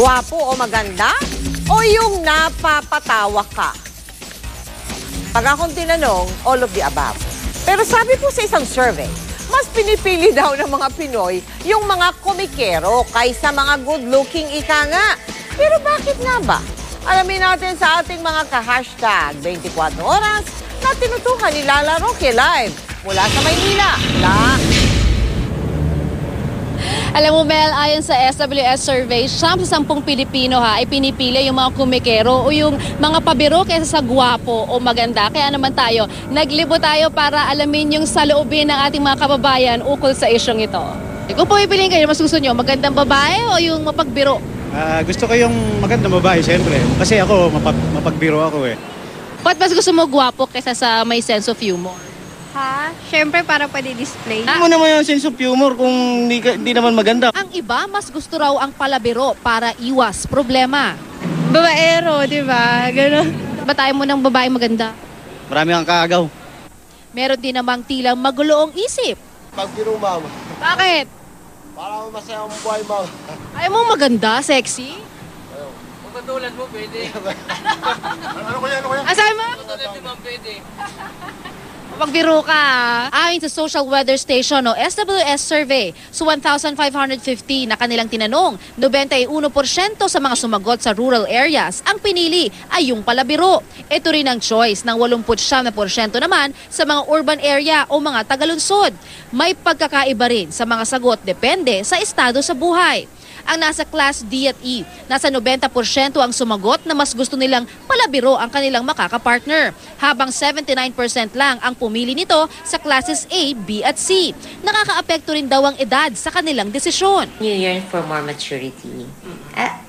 Gwapo o maganda? O yung napapatawa ka? Pag akong tinanong, all of the above. Pero sabi po sa isang survey, mas pinipili daw ng mga Pinoy yung mga komikero kaysa mga good-looking ika nga. Pero bakit nga ba? Alamin natin sa ating mga ka-hashtag 24 oras na tinutukan ni Lala Roque live mula sa Maynila. Alam mo, Mel, ayon sa SWS survey, 10 sa 10 Pilipino ay pinipili yung mga kumikero o yung mga pabiro kaysa sa gwapo o maganda. Kaya naman tayo, naglibo tayo para alamin yung saloobin ng ating mga kababayan ukol sa isyong ito. Kung pumipiliin kayo, mas gusto nyo, magandang babae o yung mapagbiro? Gusto ko yung magandang babae, siyempre. Kasi ako, mapagbiro ako eh. Ba't mas gusto mo gwapo kaysa sa may sense of humor? Ha? Siyempre para pwede display. Hindi mo naman yung sense of humor kung hindi naman maganda. Ang iba, mas gusto raw ang palabiro para iwas problema. Babaero, di ba? Ganun. Ba tayo mo ng babae maganda? Marami kang kaagaw. Meron din namang tilang magulo ang isip. Pagbiro, ma'am. Bakit? Para masaya ang buhay, ma'am. Ayaw mo maganda, sexy? Kung katulad mo, pwede. Ano kaya? Asay mo? Katulad ni ma'am, pwede. Magbiro ka. Ayon sa Social Weather Station o SWS survey, sa 1,550 na kanilang tinanong, 91% sa mga sumagot sa rural areas ang pinili ay yung palabiro. Ito rin ang choice ng 89% naman sa mga urban area o mga tagalunsod. May pagkakaiba rin sa mga sagot depende sa estado sa buhay. Ang nasa Class D at E, nasa 90% ang sumagot na mas gusto nilang palabiro ang kanilang makakapartner, habang 79% lang ang pumili nito sa Classes A, B at C. Nakakaapekto rin daw ang edad sa kanilang desisyon. You yearn for more maturity.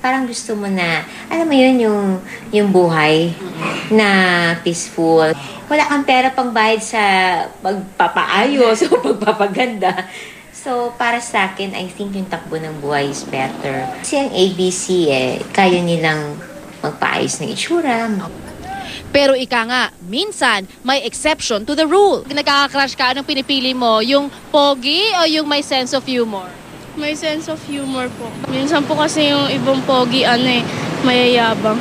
Parang gusto mo na, alam mo yun, yung buhay na peaceful. Wala kang pera pang bayad sa pagpapaayos o pagpapaganda. So, para sa akin, I think yung takbo ng buhay is better. Kasi ang ABC, kaya nilang magpaayos ng itsura. Pero ika nga, minsan may exception to the rule. Nagkaka-crush ka, anong pinipili mo? Yung pogi o yung may sense of humor? May sense of humor po. Minsan po kasi yung ibang pogi, mayayabang.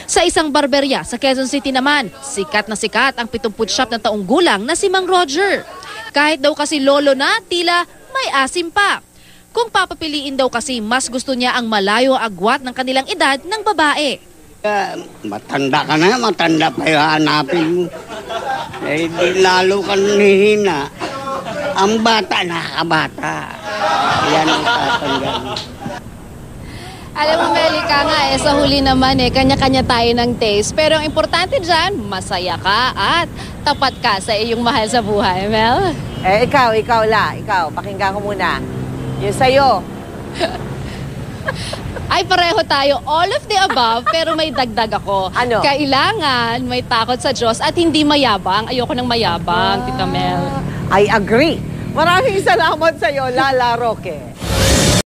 Sa isang barberya sa Quezon City naman, sikat na sikat ang 79 na taong gulang na si Mang Roger. Kahit daw kasi lolo na, tila may asim pa. Kung papapiliin daw kasi, mas gusto niya ang malayo agwat ng kanilang edad ng babae. Matanda ka na, matanda pa yung hanapin mo. Di lalo ka nihina. Ang bata, nakakabata. Yan ang tatanggan. Alam mo, Melika nga, sa huli naman kanya-kanya tayo ng taste. Pero ang importante dyan, masaya ka at tapat ka sa iyong mahal sa buhay, Mel. Ikaw, pakinggan ko muna. Yung sa'yo. Ay, pareho tayo. All of the above, pero may dagdag ako. Ano? Kailangan may takot sa Diyos at hindi mayabang. Ayoko ng mayabang, Tita Mel. I agree. Maraming salamat sa'yo, Lala Roque.